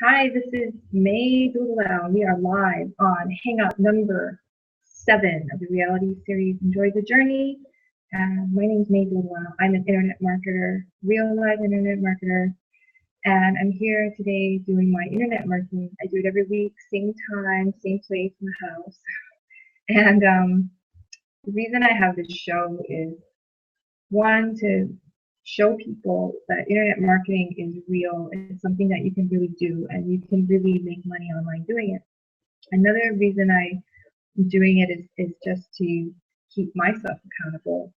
Hi, this is Mey Duldulao. We are live on Hangout number 7 of the reality series Enjoy the Journey. And my name is Mey Duldulao. I'm an internet marketer, real live internet marketer, and I'm here today doing my internet marketing. I do it every week, same time, same place in the house. And the reason I have this show is one, to show people that internet marketing is real. It's something that you can really do and you can really make money online doing it. Another reason I'm doing it is just to keep myself accountable.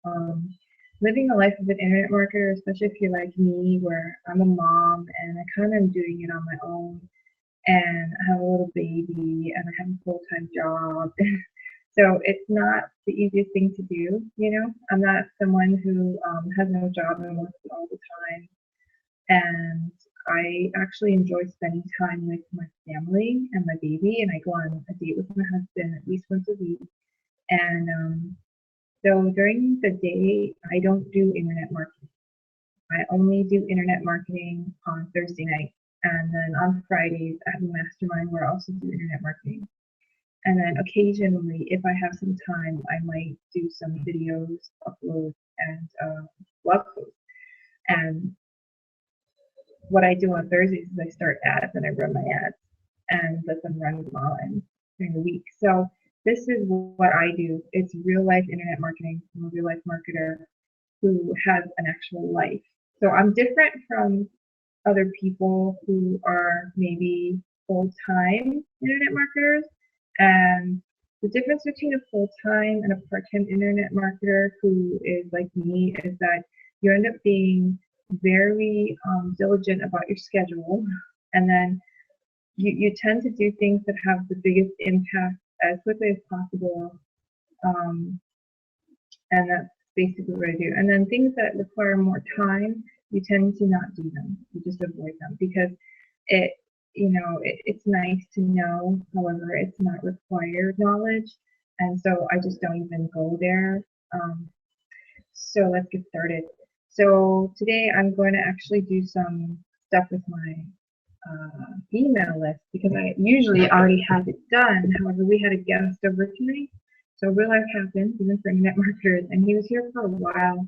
Living the life of an internet marketer, especially if you're like me, where I'm a mom and I kind of am doing it on my own, and I have a little baby and I have a full-time job. So it's not the easiest thing to do, you know. I'm not someone who has no job and works all the time, and I actually enjoy spending time with my family and my baby, and I go on a date with my husband at least once a week. And so during the day, I don't do internet marketing. I only do internet marketing on Thursday night, and then on Fridays at the mastermind where I also do internet marketing. And then occasionally, if I have some time, I might do some videos, upload, and blog posts. And what I do on Thursdays is I start ads and I run my ads and let them run while I'm during the week. So this is what I do. It's real life internet marketing. I'm a real life marketer who has an actual life. So I'm different from other people who are maybe full-time internet marketers. And the difference between a full-time and a part-time internet marketer who is like me is that you end up being very diligent about your schedule, and then you tend to do things that have the biggest impact as quickly as possible. Um, and that's basically what I do. And then things that require more time, you tend to not do them. You just avoid them because it, it's nice to know. However, it's not required knowledge, and so I just don't even go there. So let's get started. So today I'm going to actually do some stuff with my email list because I usually already have it done. However, we had a guest over tonight, so real life happens even for internet marketers, and he was here for a while.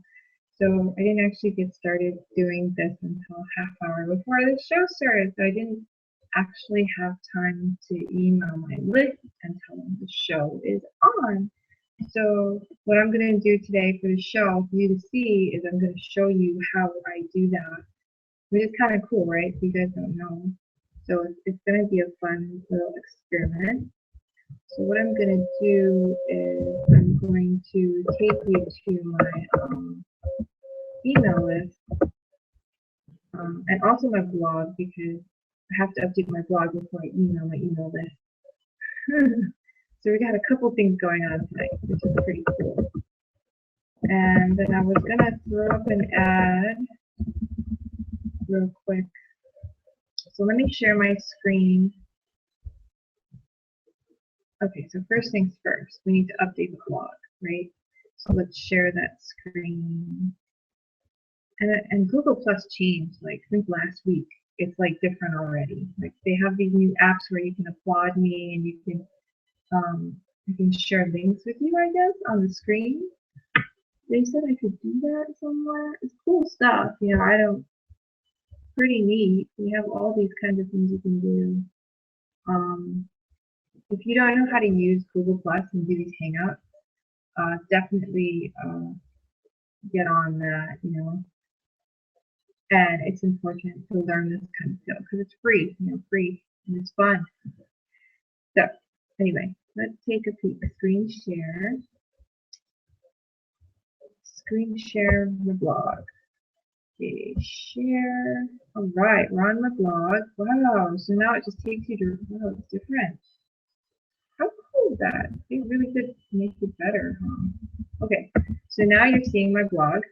So I didn't actually get started doing this until a half hour before the show started. So I didn't actually have time to email my list and tell them the show is on. So what I'm going to do today for the show for you to see is I'm going to show you how I do that, which is kind of cool, right? You guys don't know. So it's going to be a fun little experiment. So what I'm going to do is I'm going to take you to my email list and also my blog because I have to update my blog before I email my email list. So we got a couple things going on tonight, which is pretty cool. And then I was gonna throw up an ad real quick. So let me share my screen. Okay, so first things first, we need to update the blog, right? So let's share that screen. And Google Plus changed like since last week. It's like different already. Like they have these new apps where you can applaud me and you can share links with you, I guess, on the screen. They said I could do that somewhere. It's cool stuff, you know. I don't. Pretty neat. We have all these kinds of things you can do. Um, if you don't know how to use Google Plus and do these Hangouts, definitely get on that, you know. And it's important to learn this kind of skill because it's free, you know, free and it's fun. So anyway, let's take a peek. Screen share. Screen share the blog. Okay, share. All right, we're on the blog. Wow, so now it just takes you to, wow, it's different. How cool is that? They really could make it better, huh? Okay, so now you're seeing my blog.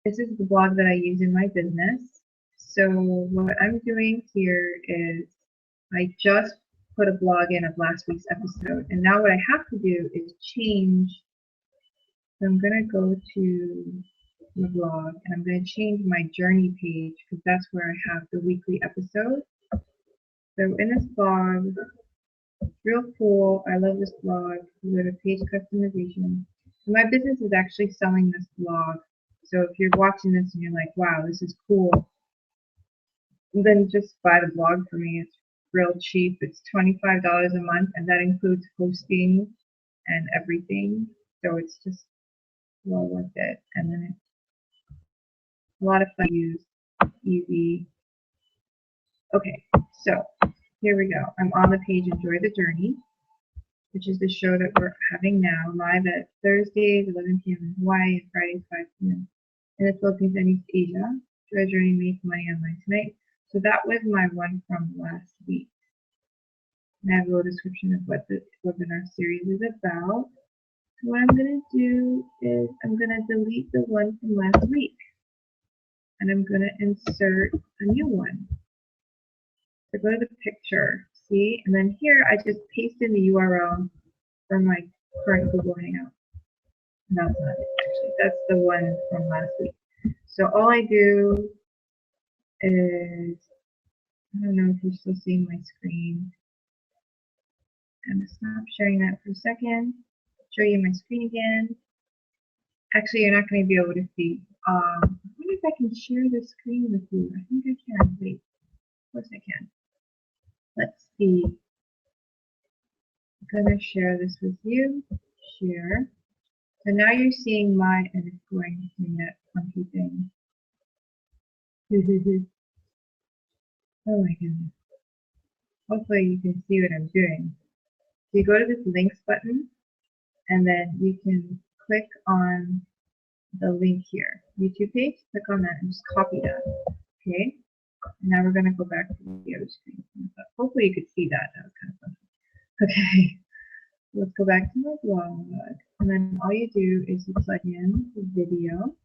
This is the blog that I use in my business. So what I'm doing here is I just put a blog in of last week's episode, and now what I have to do is change. So I'm gonna go to the blog, and I'm going to change my journey page because that's where I have the weekly episodes. So in this blog, it's real cool. I love this blog. You go to page customization. My business is actually selling this blog. So if you're watching this and you're like, wow, this is cool, then just buy the blog for me. It's real cheap. It's $25 a month, and that includes hosting and everything. So it's just well worth it. And then it's a lot of fun to use, easy. Okay, so here we go. I'm on the page Enjoy the Journey, which is the show that we're having now, live at Thursdays, 11 p.m. in Hawaii, and Fridays, 5 p.m. in the Philippines and East Asia. Enjoy the Journey, make money online tonight. So that was my one from last week. And I have a little description of what the webinar series is about. So what I'm going to do is I'm going to delete the one from last week. And I'm going to insert a new one. So go to the picture, see? And then here I just paste in the URL for my current Google Hangout. No, it's not actually. That's the one from last week. So all I do is, I don't know if you're still seeing my screen. I'm going to stop sharing that for a second. Show you my screen again. Actually, you're not going to be able to see. I wonder if I can share the screen with you. I think I can. Wait, of course I can. Let's see. I'm going to share this with you. Share. So now you're seeing my, and it's going to that funky thing. Oh my goodness. Hopefully you can see what I'm doing. So you go to this links button, and then you can click on the link here, YouTube page, click on that and just copy that. Okay, now we're going to go back to the other screen. Hopefully you could see that. That was kind of fun. Okay, let's go back to my blog, and then all you do is you plug in the video,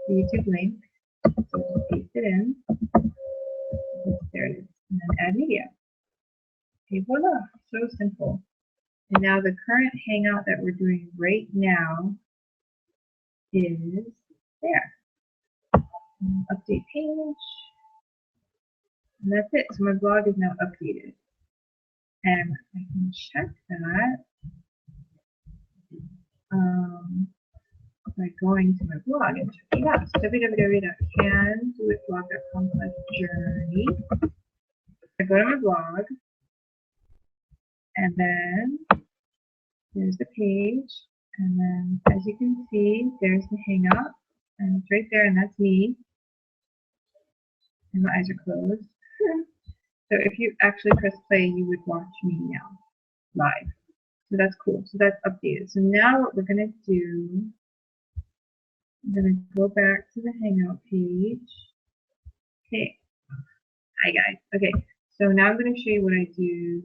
the YouTube link, so just paste it in. There it is, and then add media. Okay, voila, so simple. And now the current Hangout that we're doing right now is there. Update page. And that's it. So my blog is now updated. And I can check that by going to my blog and checking it out. So www.candoitblog.com/journey. I go to my blog, and then there's the page. And then as you can see, there's the Hangout. And it's right there, and that's me. And my eyes are closed. So if you actually press play, you would watch me now, live. So that's cool. So that's updated. So now what we're going to do, I'm going to go back to the Hangout page. Okay. Hi, guys. Okay. So now I'm going to show you what I do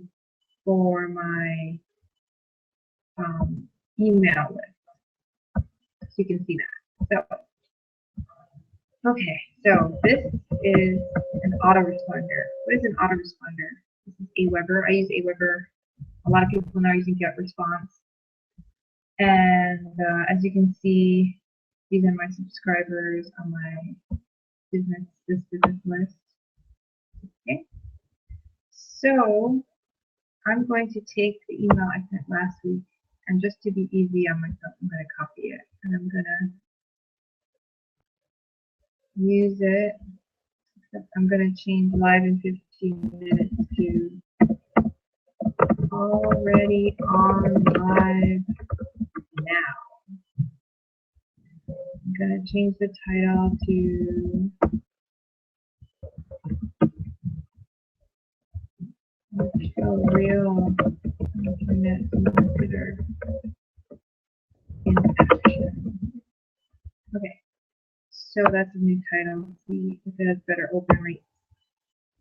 for my email list. So you can see that. So, okay. So this is an autoresponder. What is an autoresponder? This is Aweber. I use Aweber. A lot of people now are using GetResponse. And as you can see, these are my subscribers on my business list. Okay. So I'm going to take the email I sent last week, and just to be easy on myself, I'm going to copy it, and I'm going to use it. Except I'm going to change live in 15 minutes to already on live now. I'm going to change the title to a real internet marketer in action. Okay, so that's a new title. See if it has better open rates.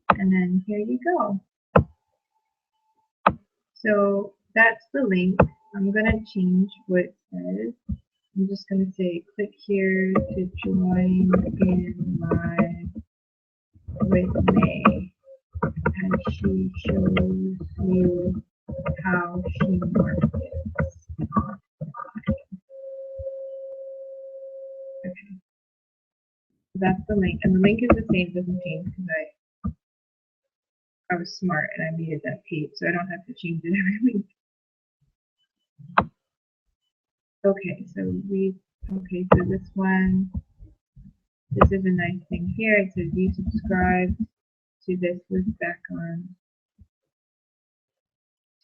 And then here you go. So that's the link. I'm going to change what it says. I'm just going to say click here to join in live with May, and she shows you how she markets online. Okay. That's the link, and the link is the same, doesn't change because I was smart and I made it that page, so I don't have to change it every week. Okay, so this one, this is a nice thing here. It says you subscribe to this list back on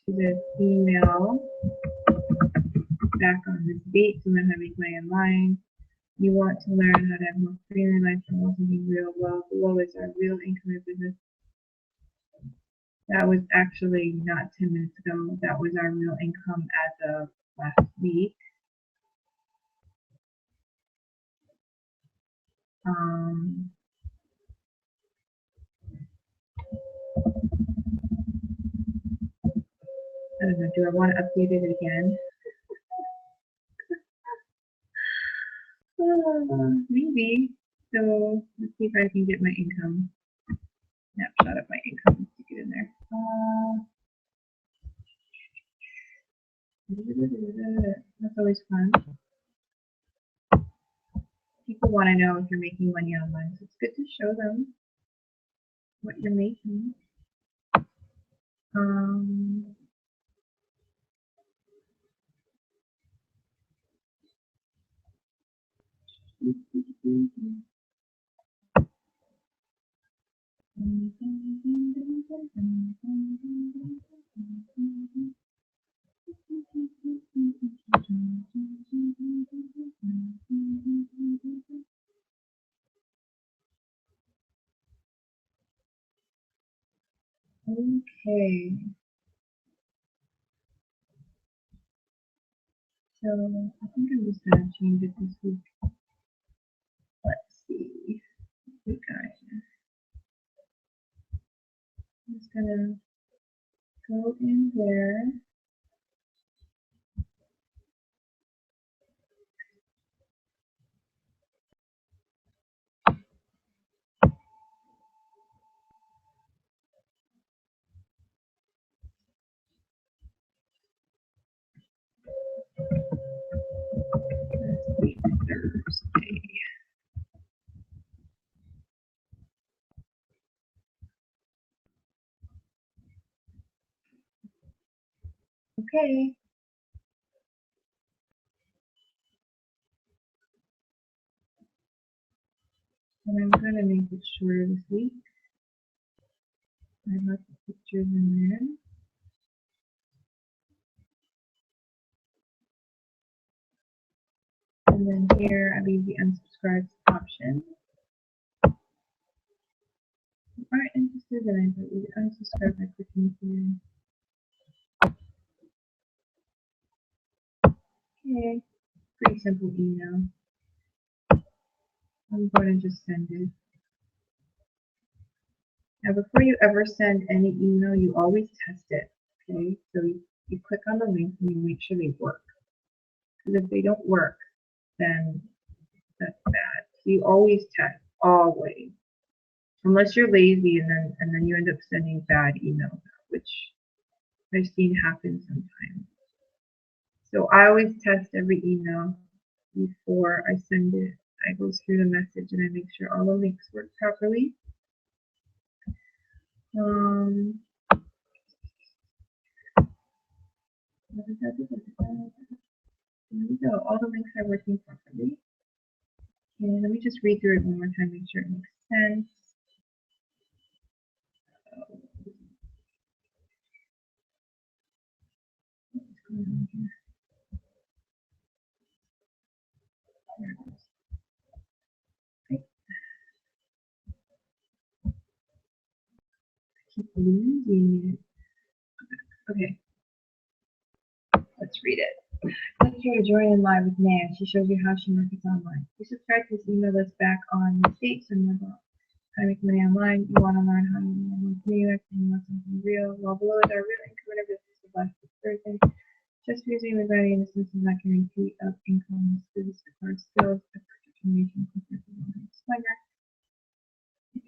to this email back on this date, so then how to make money online. You want to learn how to have more freedom in life and also be real. Well, below is our real income in business. That was actually not 10 minutes ago. That was our real income as of last week. I don't know, do I want to update it again? Maybe. So let's see if I can get my income snapshot of my income to get in there. That's always fun. People want to know if you're making money online, so it's good to show them what you're making. Okay. So I think I'm just gonna change it this week. Let's see. We got here. I'm just gonna go in there. Thursday. Okay. And I'm gonna make it shorter this week. I have lots of pictures in there. And then here I leave the unsubscribe option. If you aren't interested, then I put the unsubscribe by clicking here. Okay, pretty simple email. I'm going to just send it. Now, before you ever send any email, you always test it. Okay, so you click on the link and you make sure they work. Because if they don't work, then that's bad. So you always test, always. Unless you're lazy and then you end up sending bad emails, which I've seen happen sometimes. So I always test every email before I send it. I go through the message and I make sure all the links work properly. Here we go. All the links are working properly. And let me just read through it one more time, make sure it makes sense. What's going on here? There it is. Okay. I keep losing it. Okay. Let's read it. Click here to join in live with Mey. She shows you how she markets online. You subscribe to this email list back on the dates and about how to make money online. You want to learn how to make money and you want something real. Well, below is our real income and business of last Thursday. Just using the value in the sense of not guarantee of income. This requires skills, effort, determination, disclaimer. If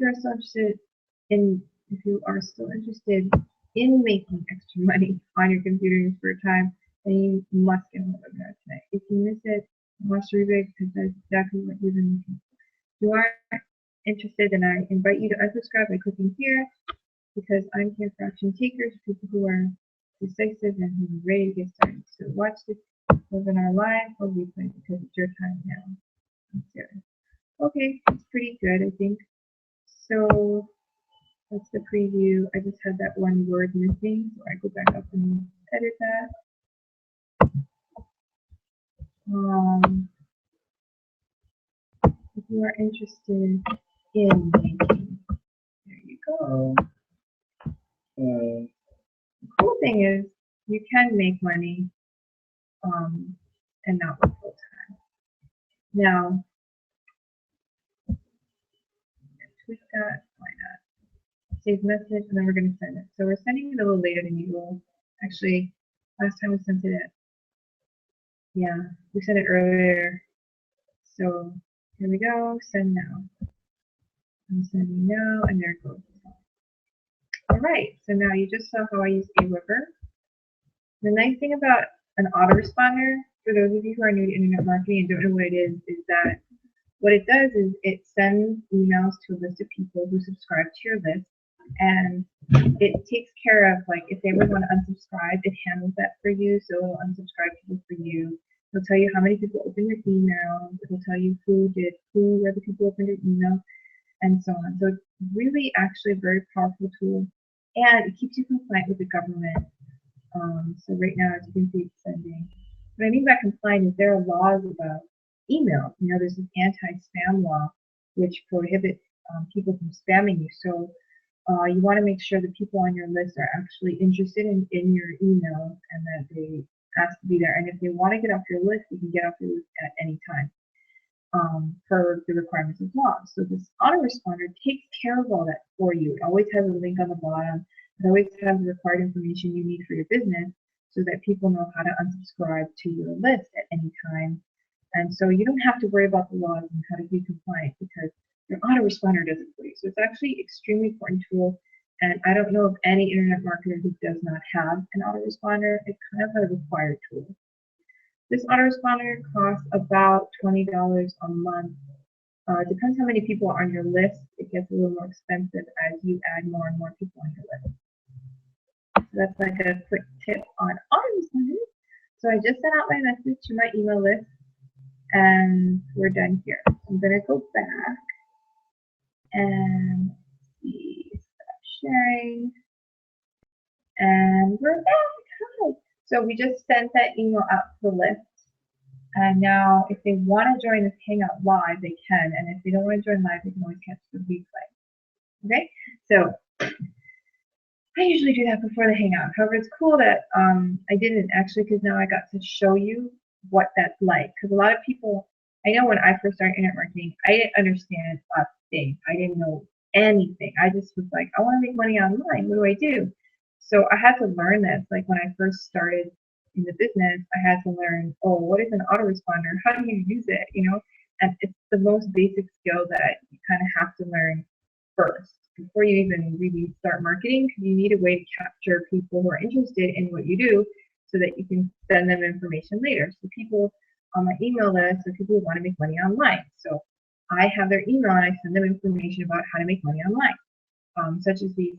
you are still interested in making extra money on your computer in your spare time, then you must get a hold of that tonight. If you miss it, watch the replay because that's exactly what you've been looking for. you aren't interested, then I invite you to unsubscribe by clicking here, because I'm here for action takers, people who are decisive and who are ready to get started. So watch this webinar live or replay because it's your time now. Okay, it's pretty good, I think. So that's the preview. I just had that one word missing, so I go back up and edit that. If you are interested in banking, there you go. The cool thing is you can make money and not work full time. Now, tweak that. Why not? Save message, and then we're going to send it. So we're sending it a little later than usual. Actually, last time we sent it, yeah, we sent it earlier. So here we go. Send now. I'm sending now, and there it goes. All right. So now you just saw how I use Aweber. The nice thing about an autoresponder, for those of you who are new to internet marketing and don't know what it is that what it does is it sends emails to a list of people who subscribe to your list, and it takes care of, like, if they ever want to unsubscribe, it handles that for you. So it'll unsubscribe people for you. It'll tell you how many people opened your email. It'll tell you who were the people who opened your email, and so on. So it's really actually a very powerful tool, and it keeps you compliant with the government. So right now, as you can see, it's sending. What I mean by compliant is there are laws about email. You know, there's an anti-spam law which prohibits people from spamming you. So you want to make sure the people on your list are actually interested in your email and that they ask to be there. And if they want to get off your list, you can get off your list at any time per the requirements of law. So this autoresponder takes care of all that for you. It always has a link on the bottom. It always has the required information you need for your business so that people know how to unsubscribe to your list at any time. And so you don't have to worry about the laws and how to be compliant because your autoresponder does it for you. So it's actually an extremely important tool. And I don't know of any internet marketer who does not have an autoresponder. It's kind of a required tool. This autoresponder costs about $20 a month. It depends how many people are on your list. It gets a little more expensive as you add more and more people on your list. So that's like a quick tip on autoresponders. So I just sent out my message to my email list, and we're done here. I'm going to go back and see, stop sharing, and we're back. Hi. So we just sent that email out to the list. And now, if they want to join this Hangout live, they can. And if they don't want to join live, they can always catch the replay. Okay? So I usually do that before the Hangout. However, it's cool that I didn't actually, because now I got to show you what that's like. Because a lot of people, I know when I first started internet marketing, I didn't understand a thing. I didn't know anything. I just was like, I want to make money online. What do I do? So I had to learn this. Like when I first started in the business, I had to learn, oh, what is an autoresponder? How do you use it? You know, and it's the most basic skill that you kind of have to learn first before you even really start marketing, because you need a way to capture people who are interested in what you do so that you can send them information later. So people on my email list are people who want to make money online. So I have their email and I send them information about how to make money online, such as these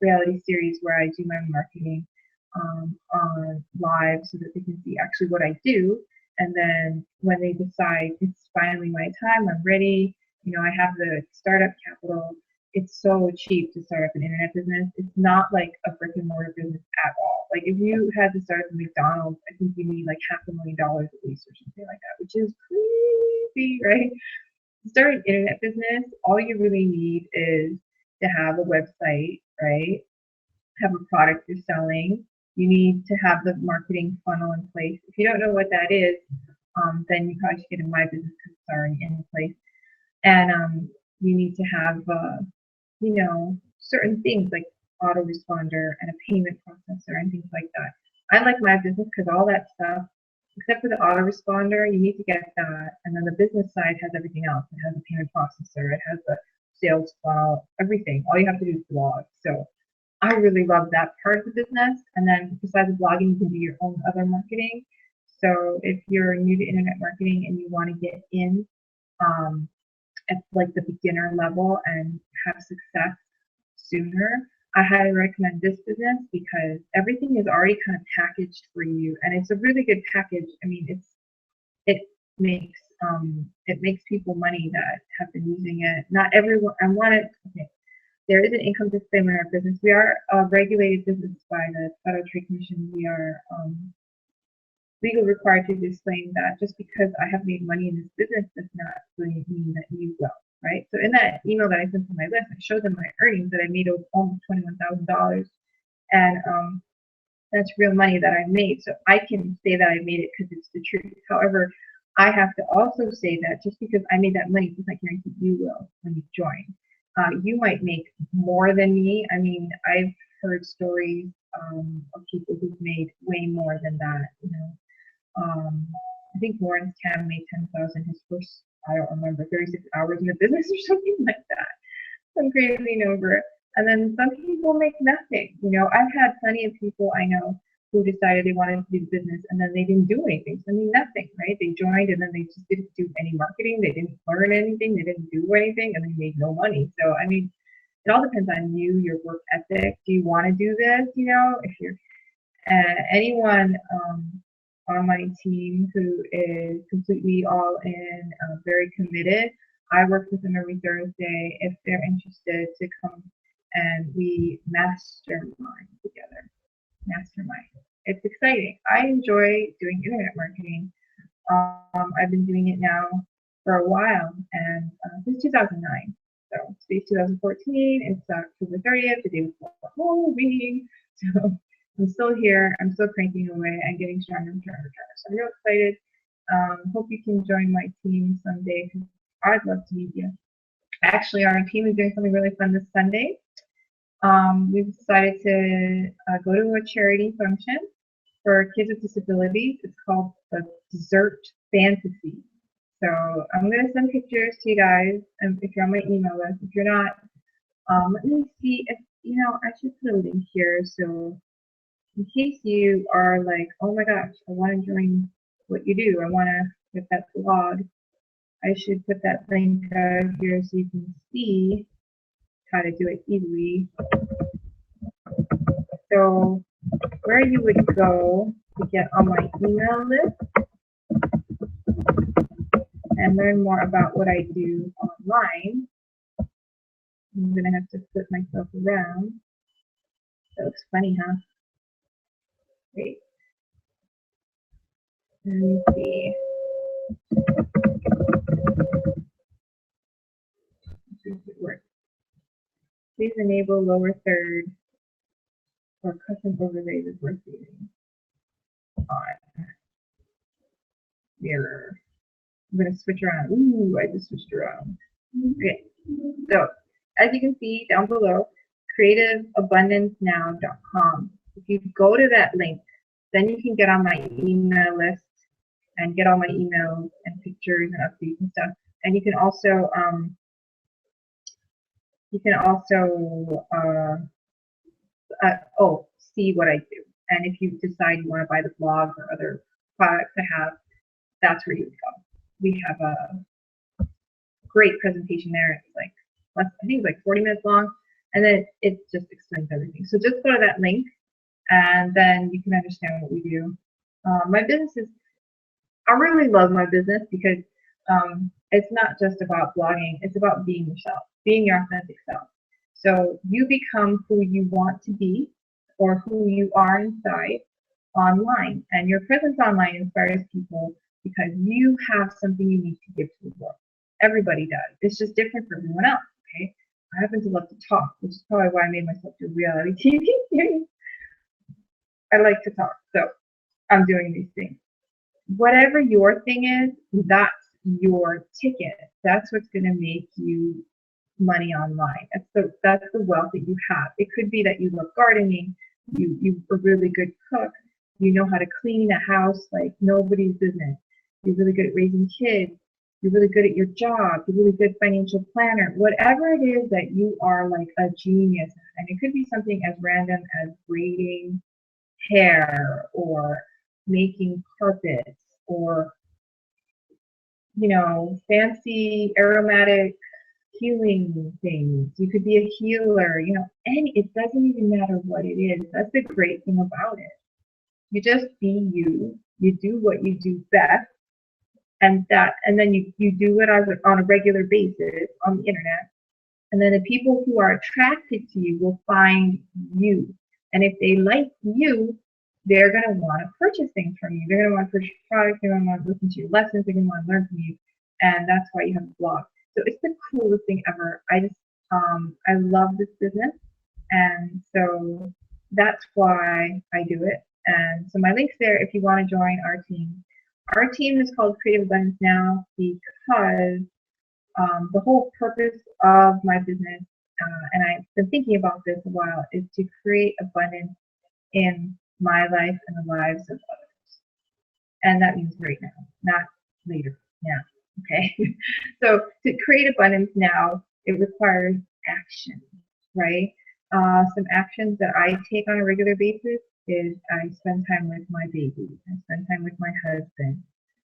reality series where I do my marketing on live so that they can see actually what I do. And then when they decide it's finally my time, I'm ready, you know, I have the startup capital. It's so cheap to start up an internet business. It's not like a brick and mortar business at all. Like if you had to start up a McDonald's, I think you need like $500,000 at least or something like that, which is crazy, right? To start an internet business, all you really need is to have a website, right? Have a product you're selling. You need to have the marketing funnel in place. If you don't know what that is, then you probably should get in my business because it's already in place. And you need to have, you know, certain things like autoresponder and a payment processor and things like that. I like my business because all that stuff, except for the autoresponder, you need to get that. And then the business side has everything else. It has a payment processor. It has the sales funnel, everything. All you have to do is blog. So I really love that part of the business. And then besides blogging, you can do your own other marketing. So if you're new to internet marketing and you want to get in at like the beginner level and have success sooner, I highly recommend this business because everything is already kind of packaged for you, and it's a really good package. I mean, it makes it makes people money that have been using it. Not everyone. I want it. Okay, there is an income disclaimer in our business. We are a regulated business by the Federal Trade Commission. We are legally required to disclaim that just because I have made money in this business does not really mean that you will, right? So in that email that I sent to my list, I showed them my earnings that I made over almost $21,000, and that's real money that I made. So I can say that I made it because it's the truth. However, I have to also say that just because I made that money does not guarantee you will when you join. You might make more than me. I mean, I've heard stories of people who've made way more than that. You know, I think Lawrence Tam made 10,000 his first, I don't remember, 36 hours in the business or something like that. Some crazy number. And then some people make nothing. You know, I've had plenty of people I know who decided they wanted to do business and then they didn't do anything. So I mean, nothing, right? They joined and then they just didn't do any marketing. They didn't learn anything. They didn't do anything, and they made no money. So I mean, it all depends on you, your work ethic. Do you want to do this? You know, if you're anyone on my team who is completely all in, very committed, I work with them every Thursday if they're interested to come and we mastermind together. Mastermind. It's exciting. I enjoy doing internet marketing. I've been doing it now for a while, and since 2009. So today's 2014. It's October 30th, the day before Halloween. So I'm still here. I'm still cranking away and getting stronger and stronger and stronger. So I'm real excited. Hope you can join my team someday because I'd love to meet you. Actually, our team is doing something really fun this Sunday. We've decided to go to a charity function for kids with disabilities. It's called the Dessert Fantasy. So I'm going to send pictures to you guys if you're on my email list. If you're not, let me see if, you know, I should put a link here. So in case you are like, oh my gosh, I want to join what you do. I want to get that blog. I should put that link here so you can see how to do it easily. So where you would go to get on my email list and learn more about what I do online. I'm going to have to flip myself around. That looks funny, huh? Wait. Let me see. This would work. Please enable lower third or custom overlays is worth using. On mirror. I'm going to switch around. Ooh, I just switched around. Okay. So, as you can see down below, creativeabundancenow.com. If you go to that link, then you can get on my email list and get all my emails and pictures and updates and stuff. And you can also see what I do. And if you decide you want to buy the blog or other products I have, that's where you would go. We have a great presentation there. It's like, I think it's like 40 minutes long, and then it just explains everything. So just go to that link, and then you can understand what we do. My business is, I really love my business because it's not just about blogging, it's about being yourself, being your authentic self. So you become who you want to be or who you are inside online, and your presence online inspires people because you have something unique to give to the world. Everybody does. It's just different for everyone else, okay? I happen to love to talk, which is probably why I made myself do reality TV. I like to talk, so I'm doing these things. Whatever your thing is, that's your ticket. That's what's going to make you money online. That's the wealth that you have. It could be that you love gardening, you're a really good cook, you know how to clean a house like nobody's business, you're really good at raising kids, you're really good at your job, you're really good financial planner. Whatever it is that you are like a genius at, and it could be something as random as braiding hair or making carpets or fancy aromatic healing things. You could be a healer, and it doesn't even matter what it is. That's the great thing about it. You just be you. You do what you do best, and then you do it on a regular basis on the internet. And then the people who are attracted to you will find you. And if they like you, they're going to want to purchase things from you. They're going to want to purchase products. They're going to want to listen to your lessons. They're going to want to learn from you. And that's why you have a blog. So it's the coolest thing ever. I love this business. And so that's why I do it. And so my link's there if you want to join our team. Our team is called Creative Abundance Now because the whole purpose of my business, and I've been thinking about this a while, is to create abundance in my life and the lives of others. And that means right now, not later, now. Okay? So to create abundance now, it requires action, right? Some actions that I take on a regular basis is I spend time with my baby. I spend time with my husband.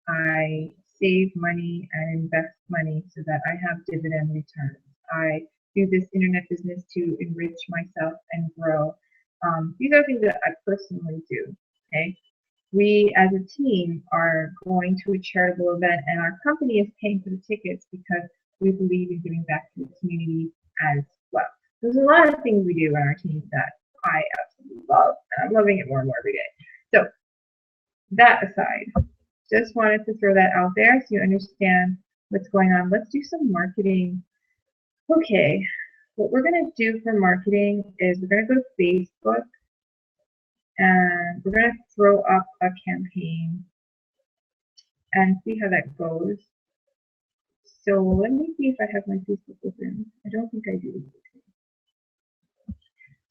I save money and invest money so that I have dividend returns. I do this internet business to enrich myself and grow. These are things that I personally do. Okay, we as a team are going to a charitable event, and our company is paying for the tickets because we believe in giving back to the community as well. There's a lot of things we do on our team that I absolutely love, and I'm loving it more and more every day. So that aside, just wanted to throw that out there so you understand what's going on. Let's do some marketing. Okay, what we're going to do for marketing is we're going to go to Facebook and we're going to throw up a campaign and see how that goes. So let me see if I have my Facebook open. I don't think I do.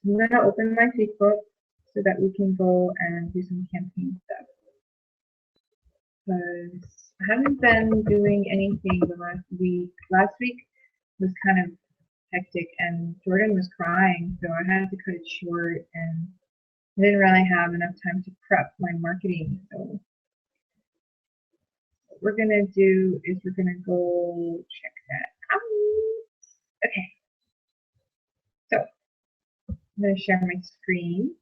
I'm going to open my Facebook so that we can go and do some campaign stuff. Because I haven't been doing anything the last week. Last week was kind of hectic and Jordan was crying, so I had to cut it short and I didn't really have enough time to prep my marketing. So what we're gonna do is we're gonna go check that out. Okay. So I'm gonna share my screen.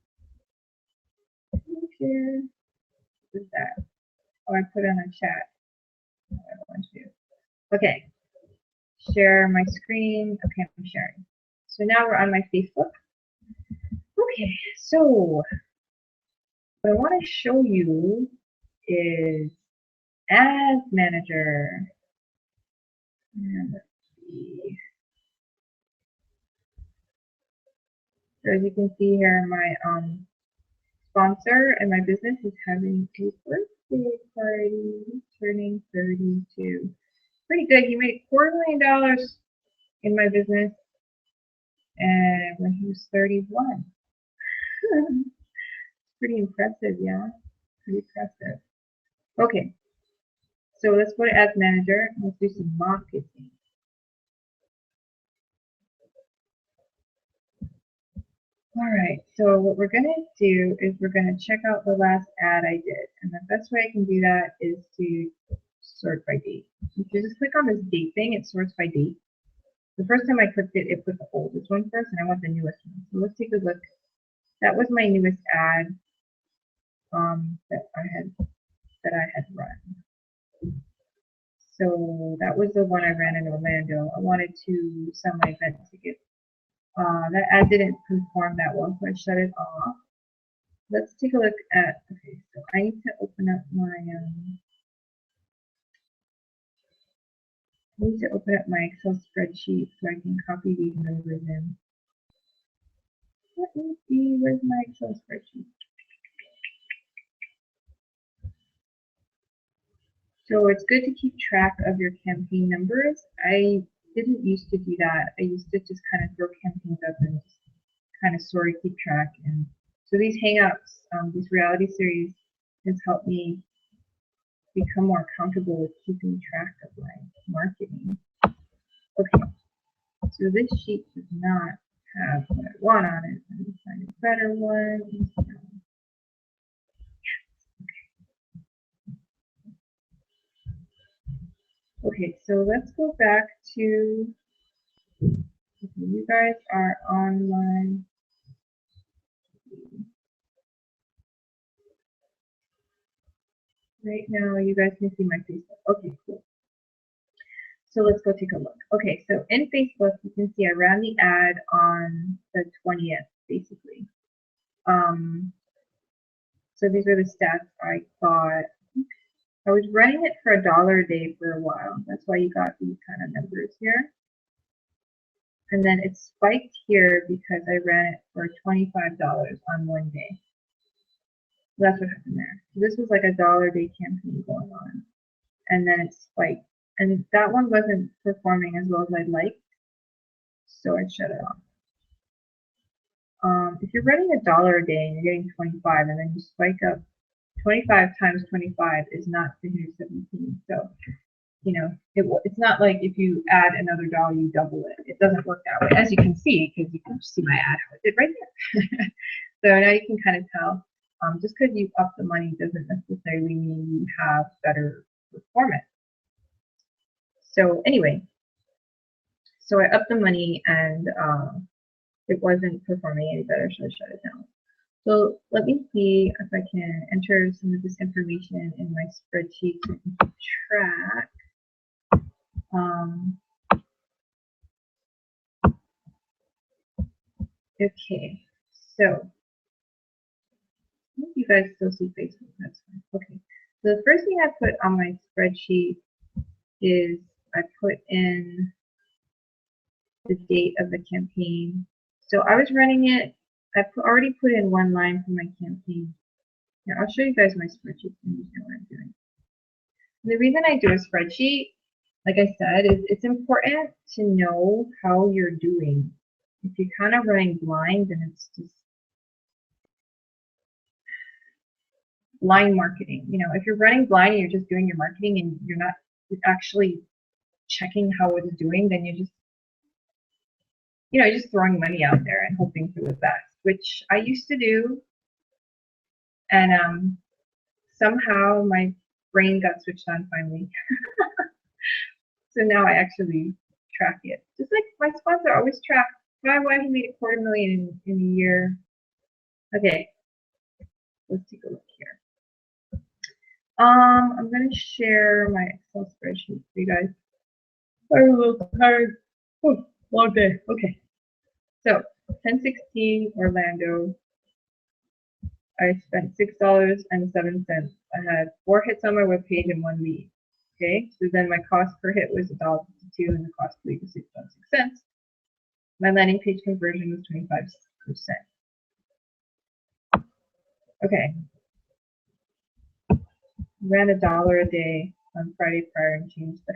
Share. What is that? Oh, I put it on a chat. I don't want to. Okay. Share my screen. Okay, I'm sharing. So now we're on my Facebook. Okay, so what I want to show you is Ads Manager. And let's see. So as you can see here, my sponsor and my business is having a birthday party. He's turning 32. Pretty good. He made $250,000 in my business and when he was 31. Pretty impressive, yeah. Pretty impressive. Okay. So let's go to Ads Manager and let's do some marketing. Alright, so what we're going to do is we're going to check out the last ad I did. And the best way I can do that is to sort by date. If you just click on this date thing, it sorts by date. The first time I clicked it, it put the oldest one first, and I want the newest one. So let's take a look. That was my newest ad that I had run. So that was the one I ran in Orlando. I wanted to sell my event tickets. That ad didn't perform that well, so I shut it off. Let's take a look at, okay, so I need to open up my, Excel spreadsheet so I can copy these numbers in. Let me see, where's my Excel spreadsheet? So it's good to keep track of your campaign numbers. I didn't used to do that. I used to just kind of throw campaigns up and just kind of sort of keep track. And so these hang-ups, these reality series has helped me become more comfortable with keeping track of my marketing. Okay, so this sheet does not have what I want on it. Let me find a better one. Okay, so let's go back to, you guys are online. Right now, you guys can see my Facebook. Okay, cool. So let's go take a look. Okay, so in Facebook, you can see I ran the ad on the 20th, basically. So these are the stats I got. I was running it for $1 a day for a while. That's why you got these kind of numbers here. And then it spiked here because I ran it for $25 on one day. So that's what happened there. So this was like a $1 a day campaign going on. And then it spiked. And that one wasn't performing as well as I'd like. So I shut it off. If you're running $1 a day and you're getting 25 and then you spike up 25 times 25 is not 317. So, you know, it's not like if you add another dollar, you double it. It doesn't work that way, as you can see, because you can see my ad how it did right there. So now you can kind of tell, just because you up the money doesn't necessarily mean you have better performance. So anyway, so I upped the money and it wasn't performing any better, so I shut it down. So let me see if I can enter some of this information in my spreadsheet so I can keep track. Okay, so you guys still see Facebook, that's fine. Okay, so the first thing I put on my spreadsheet is I put in the date of the campaign. So I was running it, I already put in one line for my campaign. Here, I'll show you guys my spreadsheet so you know what I'm doing. And the reason I do a spreadsheet, like I said, is it's important to know how you're doing. If you're kind of running blind, then it's just blind marketing. You know, if you're running blind and you're just doing your marketing and you're not actually checking how it's doing, then you're just, you know, you're just throwing money out there and hoping for the best, which I used to do. And somehow my brain got switched on finally. So now I actually track it. Just like my sponsor always tracks why he made $250,000 in a year. Okay, let's take a look here. I'm gonna share my Excel spreadsheet for you guys. I'm a little tired. Oh, long day. Okay. So 1016 Orlando. I spent $6.07. I had 4 hits on my webpage and 1 lead. Okay, so then my cost per hit was $1.52 and the cost per lead was 6.06 cents. My landing page conversion was 25%. Okay. Ran $1 a day on Friday prior and changed the